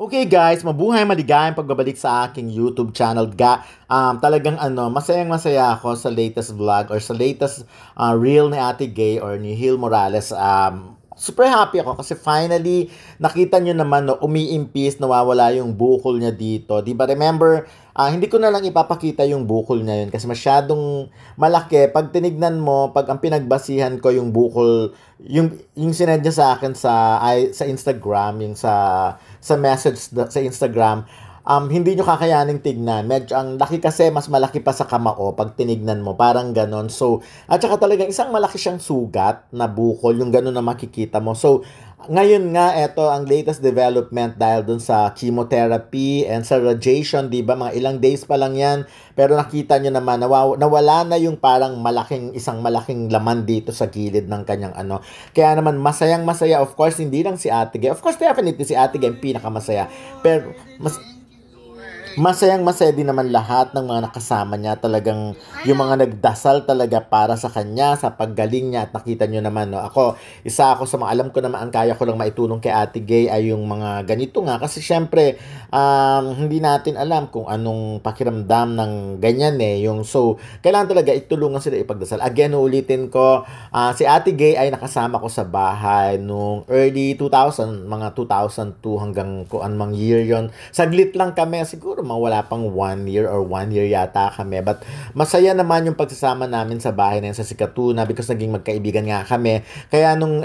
Okay guys, mabuhay maligayang pagbabalik sa aking YouTube channel. Talagang masayang-masaya ako sa latest vlog or sa latest reel ni Ate Gay or ni Hil Morales. Super happy ako kasi finally nakita nyo naman no, umiimpis, nawawala yung bukol niya dito. Di ba remember, hindi ko na lang ipapakita yung bukol niya yun kasi masyadong malaki. Pag tinignan mo, pag ang pinagbasihan ko yung bukol, yung sinend niya sa akin sa Instagram, yung sa message sa Instagram, hindi nyo kakayaning tignan. Medyo ang laki kasi, mas malaki pa sa kamao pag tinignan mo. Parang ganon. So, at saka talagang isang malaki siyang sugat na bukol, yung ganon na makikita mo. So, ngayon nga, eto ang latest development dahil dun sa chemotherapy and sa radiation, di ba? Mga ilang days pa lang yan. Pero nakita nyo naman, nawala na yung parang isang malaking laman dito sa gilid ng kanyang ano. Kaya naman, masayang-masaya. Of course, hindi lang si Ate Gay. Of course, definitely si Ate Gay ang pinakamasaya. Pero, masayang-masaya din naman lahat ng mga nakasama niya. Talagang yung mga nagdasal talaga para sa kanya, sa paggaling niya. At nakita nyo naman, no? Isa ako sa mga alam ko naman ang kaya ko lang maitulong kay Ate Gay ay yung mga ganito nga. Kasi syempre, hindi natin alam kung anong pakiramdam ng ganyan eh. So, kailangan talaga itulungan sila ipagdasal. Again, ulitin ko, si Ate Gay ay nakasama ko sa bahay nung early 2000, mga 2002 hanggang kung anong year yon. Saglit lang kami, siguro mawala pang 1 year or 1 year yata kami. But masaya naman yung pagsasama namin sa bahay na yun sa Sikatuna because naging magkaibigan nga kami. Kaya nung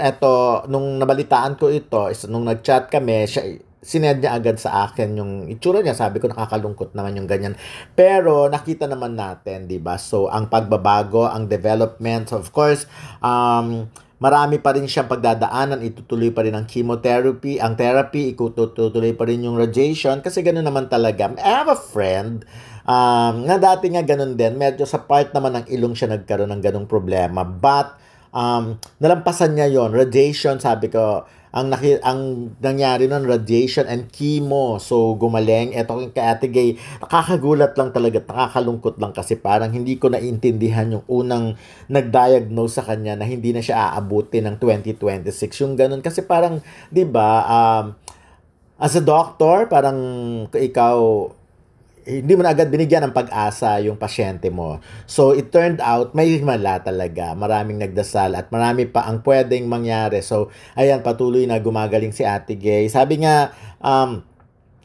nabalitaan ko ito, nung nag-chat kami, sinend niya agad sa akin yung itsura niya. Sabi ko, nakakalungkot naman yung ganyan. Pero nakita naman natin, di ba? So, ang pagbabago, ang development, of course, marami pa rin siyang pagdadaanan, itutuloy pa rin ang chemotherapy, ang therapy, itutuloy pa rin yung radiation, kasi gano'n naman talaga. I have a friend, na dati nga gano'n din, medyo sa part naman ng ilong siya nagkaroon ng ganong problema, but, nalampasan niya yon radiation, sabi ko, ang nangyari nun, radiation and chemo. So, gumaling. Eto kay Ate Gay, nakakagulat lang talaga, nakakalungkot lang kasi parang hindi ko naintindihan yung unang nag-diagnose sa kanya na hindi na siya aabutin ng 2026. Yung ganun. Kasi parang, di ba, as a doctor, parang ikaw, hindi mo na agad binigyan ng pag-asa yung pasyente mo. So, it turned out, may himala talaga. Maraming nagdasal at marami pa ang pwedeng mangyari. So, ayan, patuloy na gumagaling si Ate Gay. Sabi nga,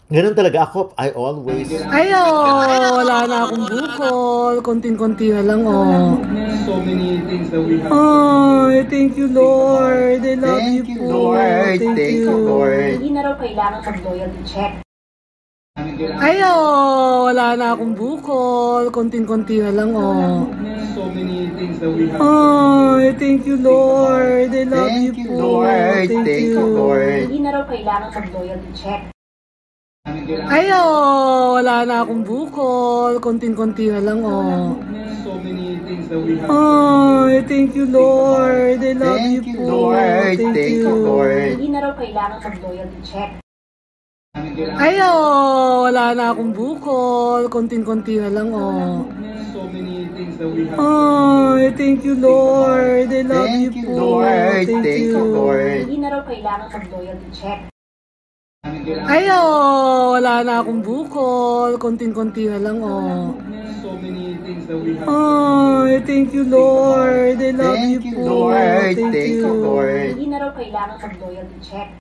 ganun talaga ako. I always... Wala na akong bukol. Konting-konti na lang, So many things that we have. Thank you, Lord. I love you po. Lord. Thank you, Lord. Hindi na raw kailangan mag-loyalty check. Wala na akong bukol. Konting-konti na lang, So many things that we have. Thank you, Lord. I love you po. Lord. Thank you, Lord. Hindi na raw kailangan mag-loyalty check. Wala na akong bukol. Konting-konti na lang, So many things that we have. Thank you, Lord. I love you po. Lord. Thank you, Lord. Hindi na raw kailangan mag-loyalty check. Wala na akong bukol. Konting-konti na lang, So many things that we have. Thank you, Lord. I love you po. Lord. Thank you, Lord. Hindi na raw kailangan mag-loyalty check. Wala na akong bukol. Konting-konti na lang, So many things that we have. Thank you, Lord. I love you po. Lord. Thank you, Lord. Hindi na raw kailangan mag-loyalty check.